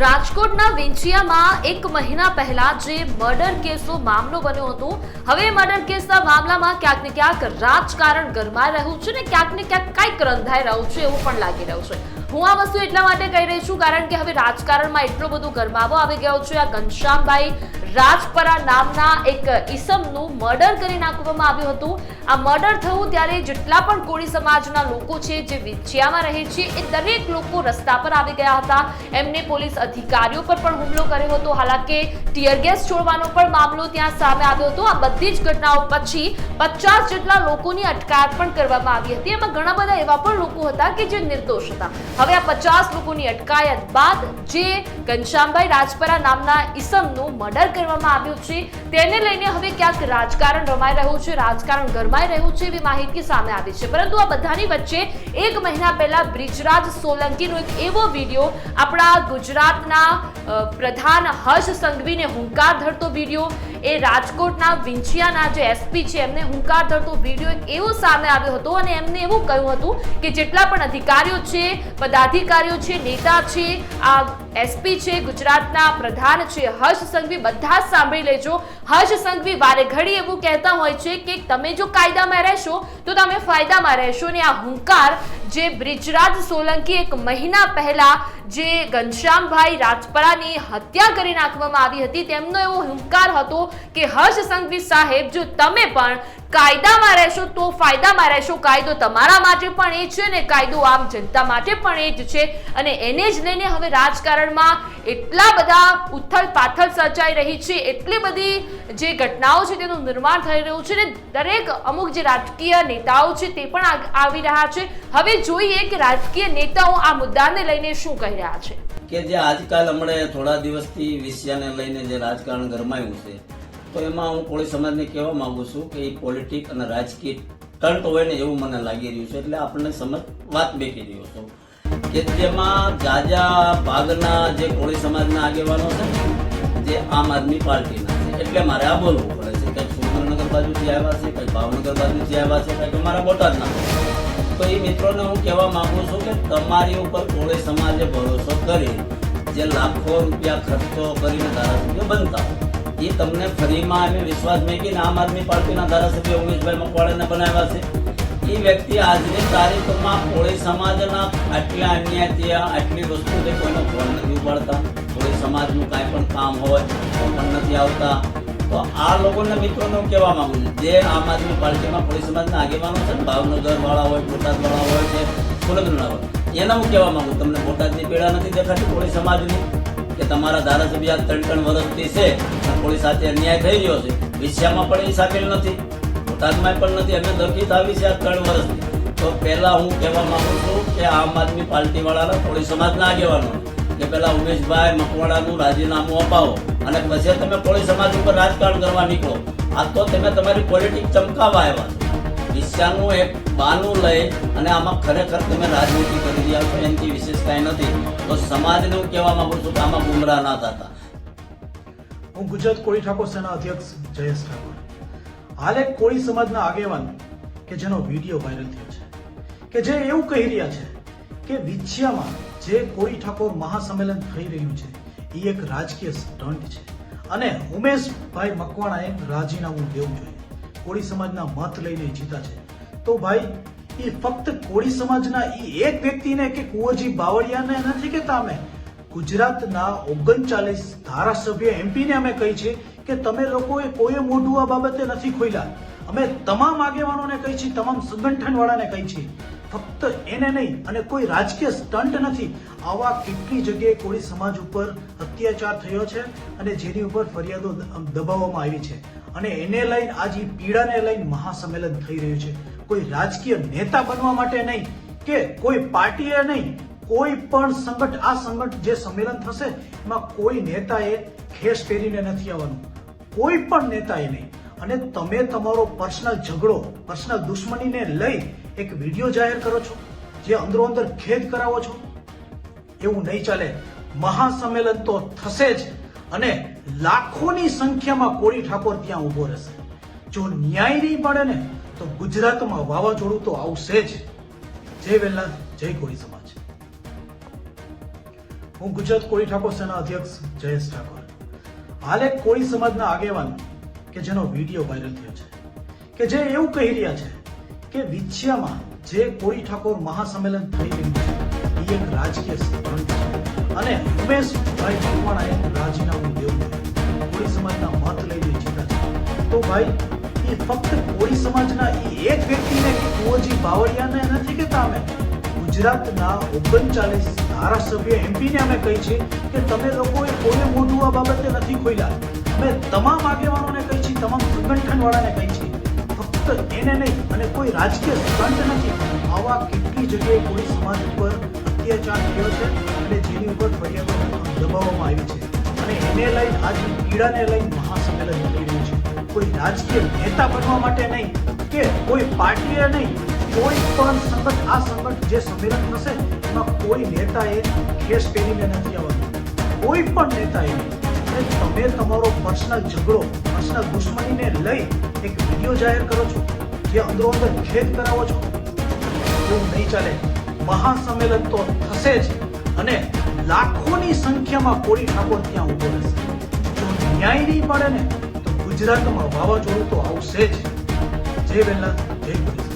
રાજકોટના વિંછિયામાં એક મહિના પહેલા જે મર્ડર કેસનો મામલો બન્યો હતો, હવે મર્ડર કેસના મામલામાં ક્યાંક ને ક્યાંક રાજકારણ ગરમાઈ રહ્યું છે ને ક્યાંક ને ક્યાંક કંઈક રંધાઈ રહ્યું છે એવું પણ લાગી રહ્યું છે. હું આ વસ્તુ એટલા માટે કહી રહી છું કારણ કે હવે રાજકારણમાં એટલો બધો ગરમાવો આવી ગયો છે. આ ઘનશ્યામભાઈ રાજપરા નામના એક ઈસમનું મર્ડર કરી નાખવામાં આવ્યું હતું. આ મર્ડર થયું ત્યારે જેટલા પણ કોળી સમાજના લોકો છે જે વિંછિયામાં રહે છે એ દરેક લોકો રસ્તા પર આવી ગયા હતા. એમને પોલીસ અધિકારીઓ પર પણ હુમલો કર્યો હતો. હાલાકી ટીયર ગેસ છોડવાનો પણ મામલો ત્યાં સામે આવ્યો હતો. આ બધી જ ઘટનાઓ પછી 50 જેટલા લોકોની અટકાયત પણ કરવામાં આવી હતી. એમાં ઘણા બધા એવા પણ લોકો હતા કે જે નિર્દોષ હતા. હવે આ 50 લોકોની અટકાયત બાદ જે ઘનશ્યામભાઈ રાજપરા નામના ઈસમનું મર્ડર કરવામાં આવ્યું છે તેને લઈને હવે ક્યાંક રાજકારણ રમાઈ રહ્યું છે, રાજકારણ ગરમાઈ રહ્યું છે એવી માહિતી સામે આવી છે. પરંતુ આ બધાની વચ્ચે એક મહિના પહેલા બ્રિજરાજ સોલંકીનો એક એવો વિડીયો, આપણા ગુજરાતના પ્રધાન હર્ષ સંઘવીને હુંકાર ધરતો વિડીયો, એ રાજકોટના વિંછિયાના જે એસપી છે એમને હુંકાર ધરતો વિડીયો એક એવો સામે આવ્યો હતો અને એમને એવું કહ્યું હતું કે જેટલા પણ અધિકારીઓ છે, પદાધિકારીઓ છે, નેતા છે, આ એસપી છે, ગુજરાતના પ્રધાન છે હર્ષ સંઘવી, બધા જ સાંભળી લેજો. હર્ષ સંઘવી વારે ઘડી એવું કહેતા હોય છે કે તમે જો કાયદામાં રહેશો તો તમે ફાયદામાં રહેશો. ને આ હુંકાર જે બ્રિજરાજ સોલંકી એક મહિના પહેલા જે ઘનશ્યામભાઈ રાજપરાની હત્યા કરી નાખવામાં આવી હતી તેમનો એવો હુંકાર હતો કે હર્ષ સંઘવી સાહેબ, જો તમે પણ કાયદામાં રહેશો તો ફાયદામાં રહેશો. કાયદો તમારા માટે પણ એ છે ને કાયદો આમ જનતા માટે પણ એ જ છે. અને એને જ લઈને હવે રાજકારણમાં એટલા બધા ઉથલ પાથલ સર્જાઈ રહી છે, એટલી બધી જે ઘટનાઓ છે તેનું નિર્માણ થઈ રહ્યું છે ને દરેક અમુક જે રાજકીય નેતાઓ છે તે પણ આવી રહ્યા છે. હવે જોઈએ કે રાજકીય નેતાઓ આ મુદ્દાને લઈને શું કહી રહ્યા છે. કે જે આજકાલ હમણાં થોડા દિવસથી વિષયાને લઈને જે રાજકારણ ગરમાયું છે, તો એમાં હું કોળી સમાજને કહેવા માંગુ છું કે એ પોલિટિક અને રાજકીય ટંટ હોય ને એવું મને લાગી રહ્યું છે. એટલે આપણને સમજ વાત બેકી રહ્યો છું કે જેમાં જાજા ભાગના જે કોળી સમાજના આગેવાનો છે જે આમ આદમી પાર્ટીના છે, એટલે મારે આ બોલવું પડે છે. કંઈક સુરેન્દ્રનગર બાજુથી આવ્યા છે, કંઈક ભાવનગર બાજુથી આવ્યા છે, કંઈક અમારા બોટાદના. તો એ મિત્રોને હું કહેવા માંગુ છું કે તમારી ઉપર કોળી સમાજે ભરોસો કરી જે લાખો રૂપિયા ખર્ચો કરીને ધારાસભ્ય બનતા એ તમને ફરીમાં અમે વિશ્વાસ મેકીને આમ આદમી પાર્ટીના ધારાસભ્ય ઉમેશભાઈ મકવાણાને બનાવ્યા છે. એ વ્યક્તિ આજની તારીખમાં કોળી સમાજના આટલા અન્યાયથી આટલી વસ્તુ છે કોઈનો ફોન નથી ઉપાડતા, કોળી સમાજનું કાંઈ પણ કામ હોય તો પણ નથી આવતા. તો આ લોકોના મિત્રોને હું કહેવા માંગુ છું જે આમ આદમી પાર્ટીમાં કોળી સમાજના આગેવાનો છે ને, ભાવનગર વાળા હોય, બોટાદ વાળા હોય કે સુરેન્દ્રનગર વાળા, એને હું કહેવા માંગુ તમને બોટાદની પીડા નથી દેખાતી કોળી સમાજની કે તમારા ધારાસભ્ય 3 વર્ષથી છે કોળી સાથે અન્યાય થઈ રહ્યો છે. વિષયામાં પણ એ સામેલ નથી, બોટાદમાં પણ નથી. અમે દરખીત આવી છે આ 3 વર્ષથી. તો પહેલા હું કહેવા માંગુ છું કે આમ આદમી પાર્ટી વાળાના કોળી સમાજના આગેવાનો કે પહેલા ઉમેશભાઈ મકવાણાનું રાજીનામું અપાવો અને પછી તમે કોળી સમાજ ઉપર રાજકારણ કરવા નીકળો. આ તો તમે તમારી પોલિટિક ચમકાવવા આવ્યા છો. વિષયાનું એક બાનું લઈ અને આમાં ખરેખર તમે રાજનીતિ કરી રહ્યા છો, એનાથી વિશેષ કાંઈ નથી. તો સમાજને હું કહેવા માંગુ છું કે આમાં ગુમરાહ ના થતા. હું ગુજરાત કોળી ઠાકોર સેના અધ્યક્ષ જયેશ ઠાકોર. હાલ એક કોળી સમાજના આગેવાન કે જેનો વિડીયો વાયરલ થયો છે કે જે એવું કહી રહ્યા છે કે વિંછિયામાં જે કોળી ઠાકોર મહાસંમેલન થઈ રહ્યું છે એ એક રાજકીય સ્ટન્ટ છે અને ઉમેશભાઈ મકવાણાએ રાજીનામું દેવું જોઈએ. કોળી સમાજના મત લઈને જીતા છે તો ભાઈ એ ફક્ત કોળી સમાજના એ એક વ્યક્તિને કે કુંવરજી બાવળિયાને નથી કહેતા. અમે ગુજરાતના 39 ધારાસભ્ય એમપીને અમે કહી છે કે તમે લોકોએ કોઈ મોઢું આ બાબતે નથી ખોલ્યા. અમે તમામ આગેવાનોને કહી છે, તમામ સંગઠન વાળાને કહી છે, ફક્ત એને નહીં. અને કોઈ રાજકીય સ્ટન્ટ નથી. આવા કેટલી જગ્યાએ કોળી સમાજ ઉપર અત્યાચાર થયો છે અને જેની ઉપર ફરિયાદો દબાવવામાં આવી છે અને એને લઈને આજે પીડાને લઈને મહાસંમેલન થઈ રહ્યું છે. કોઈ રાજકીય નેતા બનવા માટે નહીં કે કોઈ પાર્ટીએ નહીં, કોઈ પણ આ સંગઠન જે સંમેલન થશે એમાં કોઈ નેતાએ ખેસ પહેરીને નથી આવવાનું, કોઈ પણ નેતાએ નહીં. અને તમે તમારો પર્સનલ ઝઘડો, પર્સનલ દુશ્મનીને લઈ એક વિડીયો જાહેર કરો છો જે અંદરો અંદર ખેદ કરાવો છો, એવું નહીં ચાલે. મહાસંમેલન તો થશે જ અને લાખોની સંખ્યામાં કોળી ઠાકોર ત્યાં ઉભો રહેશે. જો ન્યાય નહીં મળે ને તો ગુજરાતમાં વાવાઝોડું તો આવશે જ. જય વેલનાથ, જય કોળી સમાજ. હું ગુજરાત કોળી ઠાકોર સેના અધ્યક્ષ જયેશ ઠાકોર. હાલ એક કોળી સમાજના આગેવાન કે જેનો વિડીયો વાયરલ થયો છે કે જે એવું કહી રહ્યા છે કે વિછિયામાં જે કોળી ઠાકોર મહાસંમેલન થઈ રહ્યું છે એ એક રાજકીય સિદ્ધાંત છે અને ઉમેશભાઈ મકવાણાએ રાજીનામું દેવું જોઈએ. કોળી સમાજના મત લઈને જીતા છે તો ભાઈ એ ફક્ત કોળી સમાજના એ એક વ્યક્તિને કુંવરજી બાવળિયાને નથી કહેતા. અમે ગુજરાતના 39 ધારાસભ્ય એમપીને અમે કહી છે કે તમે લોકોએ કોઈ મોઢું આ બાબતે નથી ખોલ્યા. અમે તમામ આગેવાનોને કહી છે, તમામ સંગઠનવાળાને કહી છે, ફક્ત એને નહીં અને કોઈ રાજકીય સિદ્ધાંત નથી. આવા કેટલી જગ્યાએ કોઈ સમાજ ઉપર અત્યાચાર થયો છે અને જેની ઉપર ફરિયાદો દબાવવામાં આવી છે અને એને લઈને આજની પીડાને લઈને મહાસંમેલન થઈ રહ્યું છે. કોઈ રાજકીય નેતા બનવા માટે નહીં કે કોઈ પાર્ટીએ નહીં, કોઈ પણ સંગઠન, આ સંગઠન જે સંમેલન થશે એમાં કોઈ નેતાએ કેસ પહેરીને નથી આવવાનું, કોઈ પણ નેતાએ નહીં. અને તમે તમારો પર્સનલ ઝઘડો, પર્સનલ દુશ્મનીને લઈ એક વિડીયો જાહેર કરો છો, જે અંદરો અંદર ખેદ કરાવો છો, એવું નહીં ચાલે. મહાસંમેલન તો થશે જ અને લાખોની સંખ્યામાં કોળી ઠાકોર ત્યાં ઉભો રહેશે. જો ન્યાય નહીં મળે ને તો ગુજરાતમાં વાવાઝોડું તો આવશે જ. જય વેલનાથ, જય કોળી.